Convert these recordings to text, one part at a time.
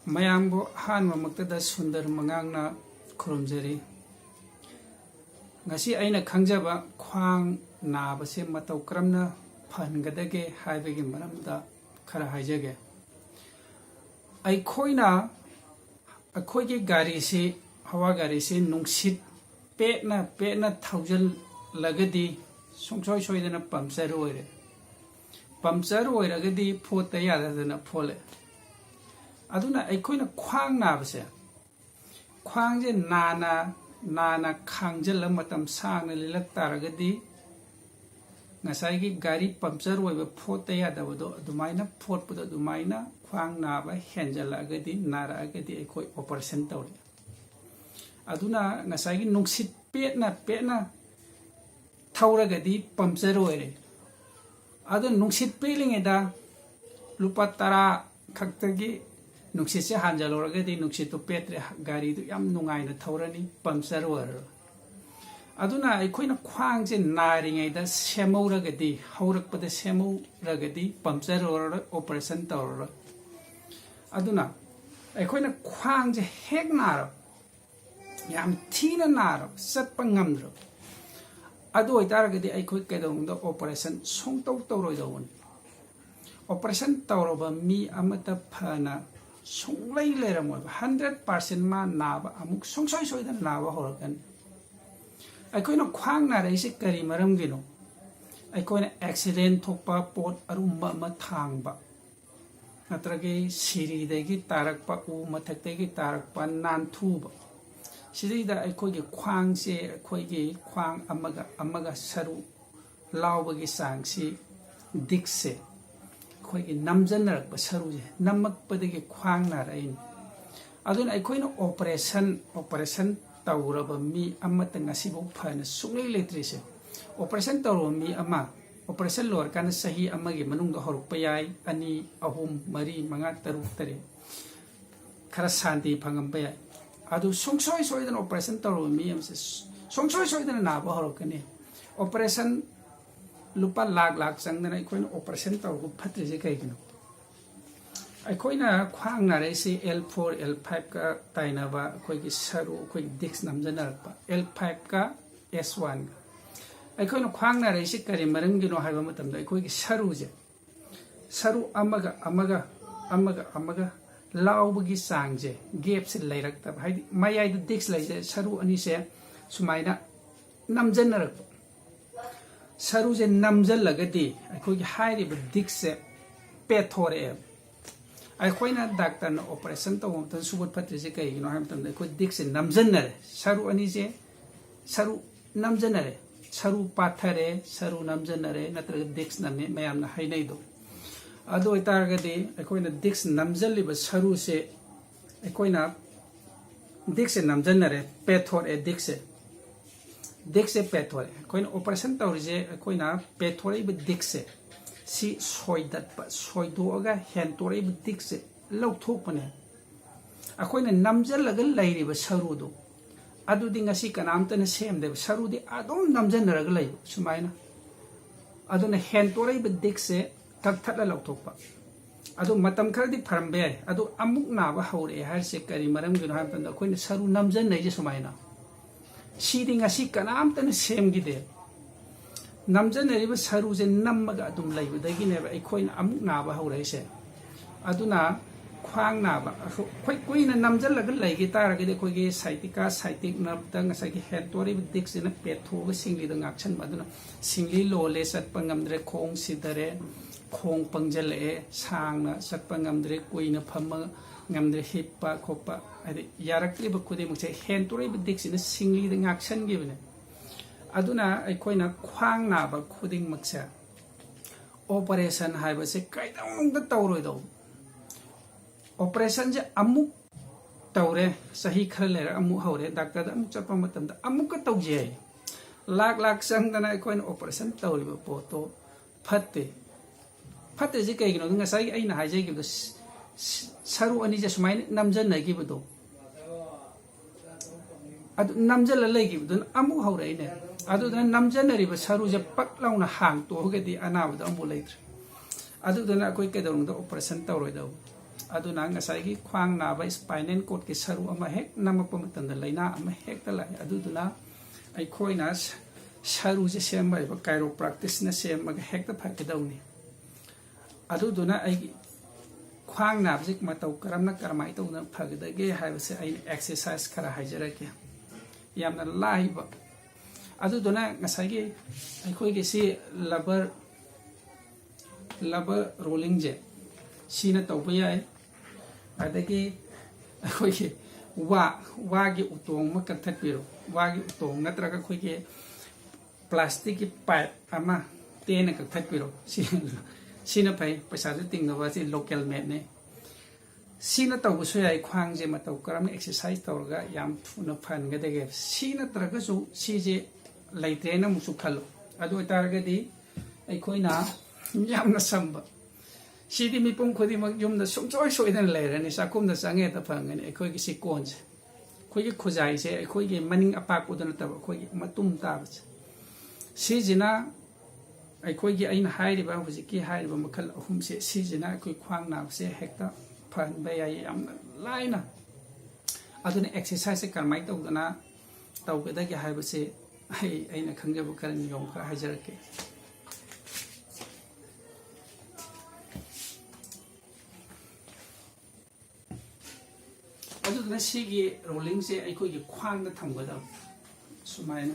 ꯃꯌꯥꯝꯕꯨ ꯑꯍꯥꯟꯕꯃꯛꯇꯗ ꯁꯨꯟꯗꯔ ꯃꯉꯥꯡꯅ ꯈꯨꯔꯨꯝꯖꯔꯤ꯫ ꯉꯁꯤ ꯑꯩꯅ ꯈꯪꯖꯕ ꯈ꯭ꯋꯥꯡ ꯅꯥꯕꯁꯦ ꯃꯇꯧ ꯀꯔꯝꯅ ꯐꯍꯟꯒꯗꯒꯦ ꯍꯥꯏꯕꯒꯤ ꯃꯔꯝꯗ ꯈꯔ ꯍꯥꯏꯖꯒꯦ꯫ ꯑꯩꯈꯣꯏꯒꯤ ꯒꯥꯔꯤꯁꯤ ꯍꯋꯥ ꯒꯥꯔꯤꯁꯤ ꯅꯨꯡꯁꯤꯠ ꯄꯦꯠꯅ ꯊꯧꯖꯜꯂꯒꯗꯤ ꯁꯨꯡꯁꯣꯏ ꯁꯣꯏꯗꯅ ꯄꯝꯆꯔ ꯑꯣꯏꯔꯦ꯫ ꯄꯝꯆꯔ ꯑꯣꯏꯔꯒꯗꯤ ꯐꯣꯠꯇ ꯌꯥꯗꯗꯅ ꯐꯣꯠꯂꯦ꯫ ꯑꯗꯨꯅ ꯑꯩꯈꯣꯏꯅ ꯈ꯭ꯋꯥꯡ ꯅꯥꯕꯁꯦ, ꯈ꯭ꯋꯥꯡꯁꯦ ꯅꯥꯅ ꯈꯥꯡꯖꯜꯂ ꯃꯇꯝ ꯁꯥꯡꯅ ꯂꯤꯂꯛ ꯇꯥꯔꯒꯗꯤ ꯉꯁꯥꯏꯒꯤ ꯒꯥꯔꯤ ꯄꯝꯆꯔ ꯑꯣꯏꯕ ꯐꯣꯠꯇ ꯌꯥꯗꯕꯗꯣ ꯑꯗꯨꯃꯥꯏꯅ ꯐꯣꯠꯄꯗꯣ ꯑꯗꯨꯃꯥꯏꯅ ꯈ꯭ꯋꯥꯡ ꯅꯥꯕ ꯍꯦꯟꯖꯜꯂꯛꯑꯒꯗꯤ ꯅꯥꯔꯛꯑꯒꯗꯤ ꯑꯩꯈꯣꯏ ꯑꯣꯄꯔꯦꯁꯟ ꯇꯧꯔꯦ꯫ ꯑꯗꯨꯅ ꯉꯁꯥꯏꯒꯤ ꯅꯨꯡꯁꯤꯠ ꯄꯦꯠꯅ ꯊꯧꯔꯒꯗꯤ ꯄꯝꯆꯔ ꯑꯣꯏꯔꯦ꯫ ꯑꯗꯨ ꯅꯨꯡꯁꯤꯠ ꯄꯦꯠꯂꯤꯉꯩꯗ ꯂꯨꯄꯥ 10 ꯈꯛꯇꯒꯤ ꯅꯨꯡꯁꯤꯠꯁꯦ ꯍꯥꯟꯖꯜꯂꯨꯔꯒꯗꯤ ꯅꯨꯡꯁꯤꯠꯇꯨ ꯄꯦꯠꯇ꯭ꯔꯦ, ꯒꯥꯔꯤꯗꯨ ꯌꯥꯝ ꯅꯨꯡꯉꯥꯏꯅ ꯊꯧꯔꯅꯤ, ꯄꯝꯆꯔ ꯑꯣꯏꯔꯔꯣꯏ꯫ ꯑꯗꯨꯅ ꯑꯩꯈꯣꯏꯅ ꯈ꯭ꯋꯥꯡꯁꯦ ꯅꯥꯔꯤꯉꯩꯗ ꯁꯦꯝꯍꯧꯔꯒꯗꯤ, ꯍꯧꯔꯛꯄꯗ ꯁꯦꯝꯍꯧꯔꯒꯗꯤ ꯄꯝꯆꯔ ꯑꯣꯏꯔꯔꯣꯏ, ꯑꯣꯄꯔꯦꯁꯟ ꯇꯧꯔꯔꯣꯏ꯫ ꯑꯗꯨꯅ ꯑꯩꯈꯣꯏꯅ ꯈ꯭ꯋꯥꯡꯁꯦ ꯍꯦꯛ ꯅꯥꯔꯕ, ꯌꯥꯝ ꯊꯤꯅ ꯅꯥꯔꯕ, ꯆꯠꯄ ꯉꯝꯗ꯭ꯔꯕ, ꯑꯗꯨ ꯑꯣꯏꯇꯥꯔꯒꯗꯤ ꯑꯩꯈꯣꯏ ꯀꯩꯗꯧꯅꯨꯡꯗ ꯑꯣꯄꯔꯦꯁꯟ ꯁꯨꯡꯇꯧ ꯇꯧꯔꯣꯏꯗꯧꯕꯅꯤ꯫ ꯑꯣꯄꯔꯦꯁꯟ ꯇꯧꯔꯕ ꯃꯤ ꯑꯃꯠꯇ ꯐꯅ ꯁꯨꯡꯂꯩ ꯂꯩꯔꯝꯃꯣꯏꯕ꯫ 100% ꯃꯥ ꯅꯥꯕ ꯑꯃꯨꯛ ꯁꯨꯡꯁꯣꯏ ꯁꯣꯏꯗꯅ ꯅꯥꯕ ꯍꯧꯔꯛꯀꯅꯤ꯫ ꯑꯩꯈꯣꯏꯅ ꯈ꯭ꯋꯥꯡ ꯅꯥꯔꯛꯏꯁꯤ ꯀꯔꯤ ꯃꯔꯝꯒꯤꯅꯣ? ꯑꯩꯈꯣꯏꯅ ꯑꯦꯛꯁꯤꯗꯦꯟ ꯊꯣꯛꯄ, ꯄꯣꯠ ꯑꯔꯨꯝꯕ ꯑꯃ ꯊꯥꯡꯕ, ꯅꯠꯇ꯭ꯔꯒ ꯁꯤꯔꯤꯗꯒꯤ ꯇꯥꯔꯛꯄ, ꯎ ꯃꯊꯛꯇꯒꯤ ꯇꯥꯔꯛꯄ, ꯅꯥꯟꯊꯨꯕ, ꯁꯤꯗꯩꯗ ꯑꯩꯈꯣꯏꯒꯤ ꯈ꯭ꯋꯥꯡꯁꯦ, ꯑꯩꯈꯣꯏꯒꯤ ꯈ꯭ꯋꯥꯡ ꯑꯃꯒ ꯁꯔꯨ ꯂꯥꯎꯕꯒꯤ ꯆꯥꯡꯁꯤ, ꯗꯤꯛꯁꯦ, ꯑꯩꯈꯣꯏꯒꯤ ꯅꯝꯖꯟꯅꯔꯛꯄ ꯁꯔꯨꯁꯦ ꯅꯝꯃꯛꯄꯗꯒꯤ ꯈ꯭ꯋꯥꯡ ꯅꯥꯔꯛꯏꯅꯤ꯫ ꯑꯗꯨꯅ ꯑꯩꯈꯣꯏꯅ ꯑꯣꯄꯔꯦꯁꯟ ꯇꯧꯔꯕ ꯃꯤ ꯑꯃꯠꯇ ꯉꯁꯤꯐꯥꯎ ꯐꯅ ꯁꯨꯡꯂꯩ ꯂꯩꯇ꯭ꯔꯤꯁꯦ, ꯑꯣꯄꯔꯦꯁꯟ ꯇꯧꯔꯕ ꯃꯤ ꯑꯃ ꯑꯣꯄꯔꯦꯁꯟ ꯂꯣꯏꯔꯀꯥꯟꯗ ꯆꯍꯤ ꯑꯃꯒꯤ ꯃꯅꯨꯡꯗ ꯍꯧꯔꯛꯄ ꯌꯥꯏ, 2, 3, 4, 5, 6, 7 ꯈꯔ ꯁꯥꯟꯇꯤ ꯐꯪꯉꯝꯕ ꯌꯥꯏ꯫ ꯑꯗꯨ ꯁꯨꯡꯁꯣꯏ ꯁꯣꯏꯗꯅ ꯑꯣꯄꯔꯦꯁꯟ ꯇꯧꯔꯕ ꯃꯤ ꯑꯃꯁꯦ ꯁꯨꯡꯁꯣꯏ ꯁꯣꯏꯗꯅ ꯅꯥꯕ ꯍꯧꯔꯛꯀꯅꯤ꯫ ꯑꯣꯄꯔꯦꯁꯟ ꯂꯨꯄꯥ ꯂꯥꯛ ꯆꯪꯗꯅ ꯑꯩꯈꯣꯏꯅ ꯑꯣꯄꯔꯦꯁꯟ ꯇꯧꯕ ꯐꯠꯇ꯭ꯔꯤꯁꯦ ꯀꯩꯒꯤꯅꯣ? ꯑꯩꯈꯣꯏꯅ ꯈ꯭ꯋꯥꯡ ꯅꯥꯔꯛꯏꯁꯤ L4, L5ꯒ ꯇꯥꯏꯅꯕ ꯑꯩꯈꯣꯏꯒꯤ ꯁꯔꯨ, ꯑꯩꯈꯣꯏꯒꯤ ꯗꯤꯛꯁ ꯅꯝꯖꯟꯅꯔꯛꯄ, L5ꯒ S1ꯒ꯫ ꯑꯩꯈꯣꯏꯅ ꯈ꯭ꯋꯥꯡ ꯅꯥꯔꯛꯏꯁꯤ ꯀꯔꯤ ꯃꯔꯝꯒꯤꯅꯣ ꯍꯥꯏꯕ ꯃꯇꯝꯗ ꯑꯩꯈꯣꯏꯒꯤ ꯁꯔꯨꯁꯦ, ꯁꯔু ꯑꯃꯒ ꯂꯥꯎꯕꯒꯤ ꯆꯥꯡꯁꯦ, ꯒꯦꯞꯁꯦ ꯂꯩꯔꯛꯇꯕ, ꯍꯥꯏꯗꯤ ꯃꯌꯥꯏꯗ ꯗꯤꯛꯁ ꯂꯩꯁꯦ, ꯁꯔु ꯑꯅꯤꯁꯦ ꯁꯨꯃꯥꯏꯅ ꯅꯝꯖꯟꯅꯔꯛꯄ꯫ ꯁꯔꯨꯁꯦ ꯅꯝꯖꯜꯂꯒꯗꯤ ꯑꯩꯈꯣꯏꯒꯤ ꯍꯥꯏꯔꯤꯕ ꯗꯤꯛꯁꯁꯦ ꯄꯦꯠꯊꯣꯔꯛꯑꯦꯕ꯫ ꯑꯩꯈꯣꯏꯅ ꯗꯥꯛꯇꯔꯅ ꯑꯣꯄꯔꯦꯁꯟ ꯇꯧꯕ ꯃꯇꯝꯗ ꯁꯨꯡꯐꯠ ꯐꯠꯇ꯭ꯔꯤꯁꯦ ꯀꯩꯒꯤꯅꯣ ꯍꯥꯏꯕ ꯃꯇꯝꯗ ꯑꯩꯈꯣই ꯗꯤꯛꯁꯁꯦ ꯅꯝꯖꯟꯅꯔꯦ, ꯁꯔु ꯑꯅꯤꯁꯦ ꯅꯝꯖꯟꯅꯔꯦ, ꯁꯔु ꯄꯥꯊꯔꯦ, ꯁꯔु ꯅꯝꯖꯟꯅꯔꯦ, ꯅꯠꯇ꯭ꯔꯒ ꯗꯤꯛꯁ ꯅꯝꯃꯦ ꯃꯌꯥꯝꯅ ꯍꯥꯏꯅꯩꯗꯣ꯫ ꯑꯗꯨ ꯑꯣꯏꯇꯥꯔꯒꯗꯤ ꯑꯩꯈꯣꯏꯅ ꯗꯤꯛꯁ ꯅꯝꯖꯜꯂꯤꯕ ꯁꯔꯨꯁꯦ, ꯑꯩꯈꯣꯏꯅ ꯗꯤꯛꯁꯁꯦ ꯅꯝꯖꯟꯅꯔꯦ, ꯄꯦꯠꯊꯣꯔꯛꯑꯦ ꯗꯤꯛꯁꯁꯦ ꯄꯦꯠꯊꯣꯔꯛꯑꯦ꯫ ꯑꯩꯈꯣꯏꯅ ꯑꯣꯄꯔꯦꯁꯟ ꯇꯧꯔꯤꯁꯦ, ꯑꯩꯈꯣꯏꯅ ꯄꯦꯠꯊꯣꯔꯛꯏꯕ ꯗꯤꯛꯁꯁꯦ ꯁꯤ ꯁꯣꯏꯗꯣꯛꯑꯒ ꯍꯦꯟꯇꯣꯔꯛꯏꯕ ꯗꯤꯛꯁꯁꯦ ꯂꯧꯊꯣꯛꯄꯅꯦ꯫ ꯑꯩꯈꯣꯏꯅ ꯅꯝꯖꯜꯂꯒ ꯂꯩꯔꯤꯕ ꯁꯔꯨꯗꯣ ꯑꯗꯨꯗꯤ ꯉꯁꯤ ꯀꯅꯥꯝꯇꯅ ꯁꯦꯝꯗꯦꯕ, ꯁꯔꯨꯗꯤ ꯑꯗꯨꯝ ꯅꯝꯖꯟꯅꯔꯒ ꯂꯩꯕ ꯁꯨꯃꯥꯏꯅ꯫ ꯑꯗꯨꯅ ꯍꯦꯟꯇꯣꯔꯛꯏꯕ ꯗꯤꯛꯁꯁꯦ ꯀꯛꯊꯠꯂ ꯂꯧꯊꯣꯛꯄ꯫ ꯑꯗꯨ ꯃꯇꯝ ꯈꯔꯗꯤ ꯐꯔꯝꯕ ꯌꯥꯏ, ꯑꯗꯨ ꯑꯃꯨꯛ ꯅꯥꯕ ꯍꯧꯔꯛꯑꯦ ꯍꯥꯏꯔꯤꯁꯦ ꯀꯔꯤ ꯃꯔꯝꯒꯤꯅꯣ ꯍꯥꯏꯕ ꯃꯇꯝꯗ ꯑꯩꯈꯣꯏꯅ ꯁꯔꯨ ꯅꯝꯖꯟꯅꯩꯁꯦ ꯁꯨꯃꯥꯏꯅ, ꯁꯤꯗꯤ ꯉꯁꯤ ꯀꯅꯥꯝꯇꯅ ꯁꯦꯝꯈꯤꯗꯦ꯫ ꯅꯝꯖꯟꯅꯔꯤꯕ ꯁꯔꯨꯁꯦ ꯅꯝꯃꯒ ꯑꯗꯨꯝ ꯂꯩꯕꯗꯒꯤꯅꯦꯕ ꯑꯩꯈꯣꯏꯅ ꯑꯃꯨꯛ ꯅꯥꯕ ꯍꯧꯔꯛꯏꯁꯦ꯫ ꯑꯗꯨꯅ ꯈ꯭ꯋꯥꯡ ꯅꯥꯕ ꯑꯩꯈꯣꯏ ꯀꯨꯏꯅ ꯅꯝꯖꯜꯂꯒ ꯂꯩꯈꯤ ꯇꯥꯔꯒꯗꯤ ꯑꯩꯈꯣꯏꯒꯤ ꯁꯥꯏꯇꯤꯛ ꯅꯔꯚꯇ ꯉꯁꯥꯏꯒꯤ ꯍꯦꯟꯇꯣꯔꯛꯏꯕ ꯗꯤꯛꯁꯁꯤꯅ ꯄꯦꯠꯊꯣꯛꯑꯒ ꯁꯤꯡꯂꯤꯗ ꯉꯥꯛꯁꯟꯕ, ꯑꯗꯨꯅ ꯁꯤꯡꯂꯤ ꯂꯣꯜꯂꯦ, ꯆꯠꯄ ꯉꯝꯗ꯭ꯔꯦ, ꯈꯣꯡ ꯁꯤꯊꯔꯦ, ꯈꯣꯡ ꯄꯪꯖꯜꯂꯛꯑꯦ, ꯁꯥꯡꯅ ꯆꯠꯄ ꯉꯝꯗ꯭ꯔꯦ, ꯀꯨꯏꯅ ꯐꯝꯕ ꯉꯝꯗ꯭ꯔꯦ, ꯍꯤꯞꯄ ꯈꯣꯠꯄ, ꯍꯥꯏꯗꯤ ꯌꯥꯔꯛꯇ꯭ꯔꯤꯕ ꯈꯨꯗꯤꯡꯃꯛꯁꯦ ꯍꯦꯟꯇꯣꯔꯛꯏꯕ ꯗꯤꯛꯁꯁꯤꯅ ꯁꯤꯡꯂꯤꯗ ꯉꯥꯛꯁꯟꯈꯤꯕꯅꯦ꯫ ꯑꯗꯨꯅ ꯑꯩꯈꯣꯏꯅ ꯈ꯭ꯋꯥꯡ ꯅꯥꯕ ꯈꯨꯗꯤꯡꯃꯛꯁꯦ ꯑꯣꯄꯔꯦꯁꯟ ꯍꯥꯏꯕꯁꯦ ꯀꯩꯗꯧꯅꯨꯡꯗ ꯇꯧꯔꯣꯏꯗꯧꯕ꯫ ꯑꯣꯄꯔꯦꯁꯟꯁꯦ ꯑꯃꯨꯛ ꯇꯧꯔꯦ, ꯆꯍꯤ ꯈꯔ ꯂꯩꯔꯒ ꯑꯃꯨꯛ ꯍꯧꯔꯦ, ꯗꯥꯛꯇꯔꯗ ꯑꯃꯨꯛ ꯆꯠꯄ ꯃꯇꯝꯗ ꯑꯃꯨꯛꯀ ꯇꯧꯖꯩ, ꯂꯥꯛ ꯆꯪꯗꯅ ꯑꯩꯈꯣꯏꯅ ꯑꯣꯄꯔꯦꯁꯟ ꯇꯧꯔꯤꯕ ꯄꯣꯠꯇꯣ ꯐꯠꯇꯦ꯫ ꯐꯠꯇ꯭ꯔꯤꯁꯤ ꯀꯩꯒꯤꯅꯣ? ꯉꯁꯥꯏꯒꯤ ꯑꯩꯅ ꯍꯥꯏꯖꯈꯤꯕꯗꯣ, ꯁꯔु ꯑꯅꯤꯁꯦ ꯁꯨꯃꯥꯏꯅ ꯅꯝꯖꯟꯅꯈꯤꯕꯗꯣ, ꯑꯗꯨ ꯅꯝꯖꯜꯂ ꯂꯩꯈꯤꯕꯗꯨꯅ ꯑꯃꯨꯛ ꯍꯧꯔꯛꯏꯅꯦ꯫ ꯑꯗꯨꯗꯨꯅ ꯅꯝꯖꯟꯅꯔꯤꯕ ꯁꯔꯨꯁꯦ ꯄꯛ ꯂꯥꯎꯅ ꯍꯥꯡꯇꯣꯛꯑꯒꯗꯤ ꯑꯅꯥꯕꯗꯣ ꯑꯃꯨꯛ ꯂꯩꯇ꯭ꯔꯦ꯫ ꯑꯗꯨꯗꯨꯅ ꯑꯩꯈꯣꯏ ꯀꯩꯗꯧꯅꯨꯡꯗ operation ꯇꯧꯔꯣꯏꯗꯧꯕ꯫ aduna ngasai khwang naba spinal cord ki saru ama hek namakpa matanda laina ama hek ta lai aduduna aikhoina saru je semba ba chiropractic na semma hek ta phakidawni aduduna ai khwang nabjik matau karamna karamai tawna phagdage haibase ai exercise khara haijarake yamna laiba aduduna ngasai aikhoi ge si laba rolling je sina tawba yai adagi akhoi ge wa gi utong ma kathat piro wa gi utong natraga khoi ge plastic ki pipe ama tena kathat piro sina pai paisa ju tingna wa si local made ne sina tawbu so yai khwang je matau karam exercise tawga yam thuna phan ga dege sina traga su si je laitre na musu khalo adu targa di aikhoina yamna samba sidi mi pum khodi mak yumda sumchoi soidan leirani sakumda sange ta phangani akhoi gi si konje khoi gi khujai se akhoi gi maning apak udana ta khoi gi matum ta ba si jina akhoi gi aina hairi ba huji ki hairi ba makhal ahum se si jina akhoi khwang na se hekta phan ba yai am laina aduna exercise karmai ta udana taw ga da gi haiba se ai aina khangja bu karan yom kha hajarake aduna sigi rolling se akhoi gi khwang da thamgada sumaina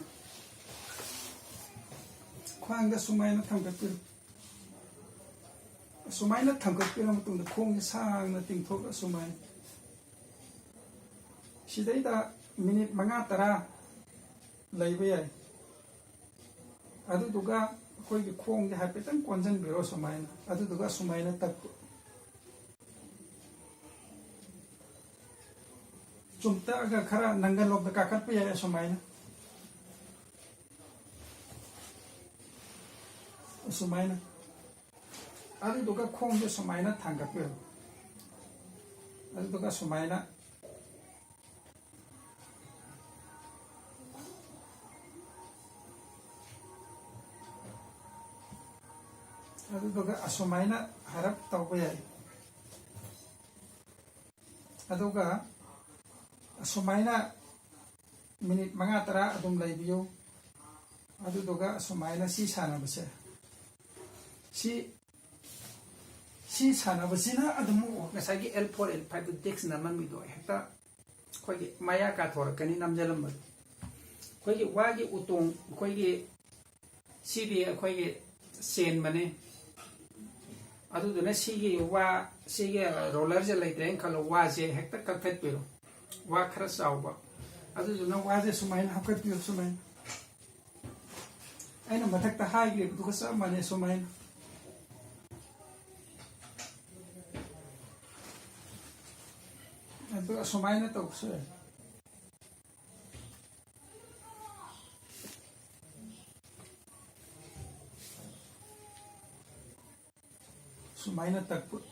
khwang da sumaina thamgapir sumaina thamgapir matung da khong gi sang na tingthok sumaina sidai da minute manga tara laiba yai aduduga akhoi gi khong gi hapetan konjan biro sumaina aduduga sumaina tak chumta aga khara nangal lok da kakat pe ya sumaina adu doga khong de sumaina thanga pe adu doga sumaina adu doga asumaina harap tawba yai aduga sumaina minute manga tara adum laibiyo aduduga sumaina si sana base si sana basina adum ngasagi L4 L5 dex na mami do hekta khogi maya ka thor kani namjalam ba khogi wagi utong khogi sidi khogi sen mane aduduna sigi roller je laitren khalo wa je hekta kalphet piro wa khara sauba aduduna wa je sumaina hakat piro sumaina aina mathakta haigre duka sa mane sumaina adu sumaina to so sumaina takput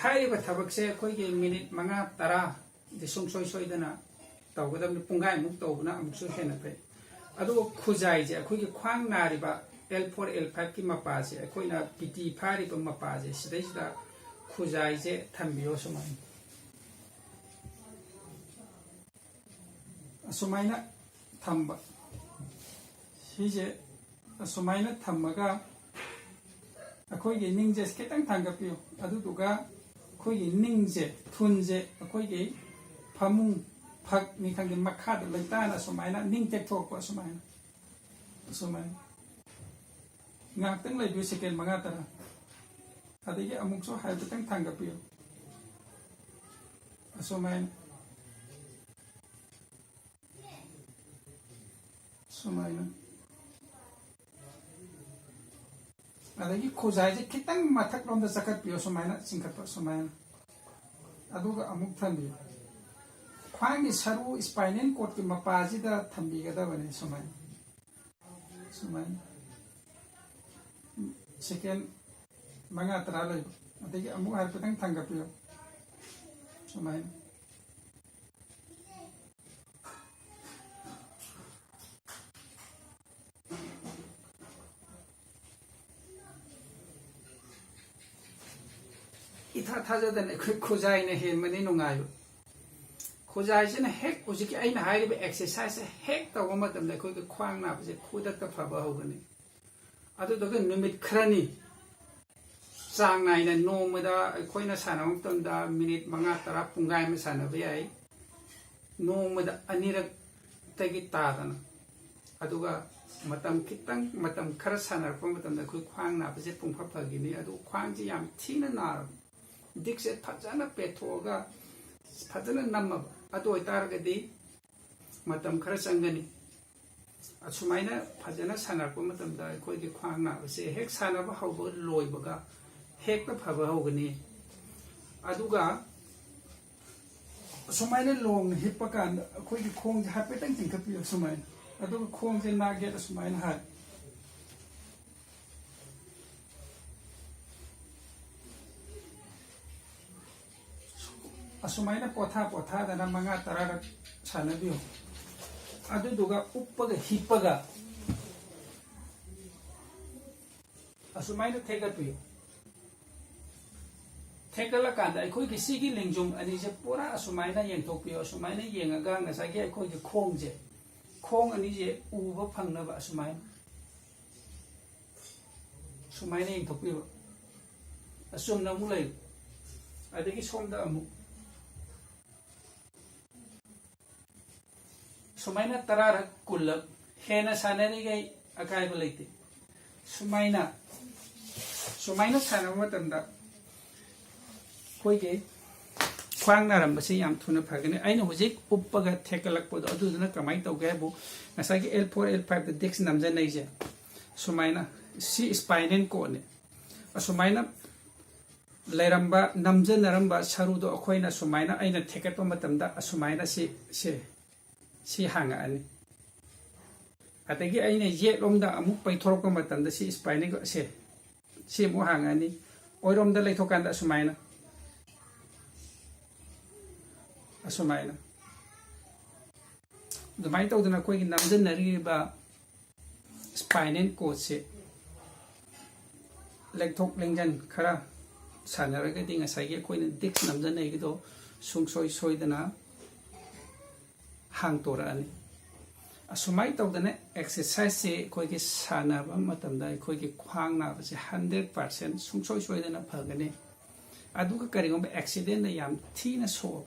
hairiba thabak se khoi ge minute manga tara de sum soi soi dana tawgadam ni pungai muk tawna amuk so hena pe adu khujai je khoi ge khwang nariba L4 L5 ki mapa je khoi na PT phari ba mapa je sidai sida khujai je thambiyo sumai sumaina thamba sije sumaina thammaga akhoi ge ningje ketang thangapiyo adu duga khoi ge ningje thunje akhoi ge phamung phak ni khangge makha da laita na sumaina ning tek thok pa sumaina ngak tang lai 2 second manga tara adigi amuk so hai tang thangapiyo sumaina adagi khujai je kitang mathak rom da sakat piyo sumaina singkat sumaina aduga amuk thambi khwangi saru spinal cord ki mapaji da thambi ga da bane sumaina second manga tara lai adagi amuk har petang thanga piyo sumaina इथा थाजदन खुजाइने हेमनी नुंगायो खुजाइसिना हेक उजिकी आइना हाइरिबे exercise हेक तब मतम अखोई ख्वांग नाबसे खुदत फबा होगनी अदुदगा नुमित खरनी चांग Naina नोमदा अखोइना सानम तंदा minute 5-10 पुंगाय में सानबे याई नोमदा अनिरक तगी तादना अदुगा मतम खितंग मतम खर सानरपा मतम अखोई ख्वांग नाबसे पुंफा फगिनी अदु ख्वांग जी याम थीना नार दिक्से फजना पेथोगा फजना नम्मा अदु ओइतारगदी मतम खर संगनी असुमाइना फजना सानरपा मतम दा अखोई की ख्वांग नाबसे हेक सानबा हौबो लोइबगा हेक त फबा होगनी अदुगा असुमाइना लोंग हिप्पा कान अखोई की खोंग हापेतंग चिंखपि असुमाइना अदुगा खोंग से नागे असुमाइना हाय असुमाइना पोथा पोथा दना 5-10 रक सानबियो अदुदुगा उप्पगा हिप्पगा असुमाइना थेगपियो थेगला कांदा अखोई की सिगी लिंगजुम अनि जे पूरा असुमाइना येंथोपियो असुमाइना येंगागा ngसागे अखोई की खोंग जे खोंग अनि जे उबा फंगनबा असुमाइना सुमाइना येंथोपियो असुमना मुलै अदगी सोमदा अमु सुमाइना 10 रक कुल्लक हेना सानरी गई अकायबा लेते सुमाइना सानबा मतमदा कोई ख्वांग नारंबसे याम थुना फगने आइना हुजिक उप्पगा थेकलकपदो अदुदना कमाई तौगे बु ngसागे L4 L5 the Dix नमजनाइ J सुमाइना C spinal कोने असुमाइना लेरंबा नमजनरंबा सरुदो अखोइना सुमाइना आइना थेकटपा मतमदा असुमाइना सी हांगा अनि अतगी आइना ये रोमदा अमुक पैथोरपा मतमदा सी स्पाइनल सी मु हांगा अनि ओइरोमदा लेथोकांदा सुमाइना असुमाइना दुमाइ तौदना कोई नमजनरिबा स्पाइनल कोड से लेथोक लेंजन खरा सानरगदी ngसागे कोइना डिक्स नमजनाइगिदो सुंगसोय सोइदना हांग तोरानी असुमाइ तौदना एक्सरसाइज से कोई की सानबा मतमदा कोई की ख्वांग नाबसे 100% सुंगसोय सोइदना फगने अदुगा करिगोम एक्सीडेंट याम थीना सो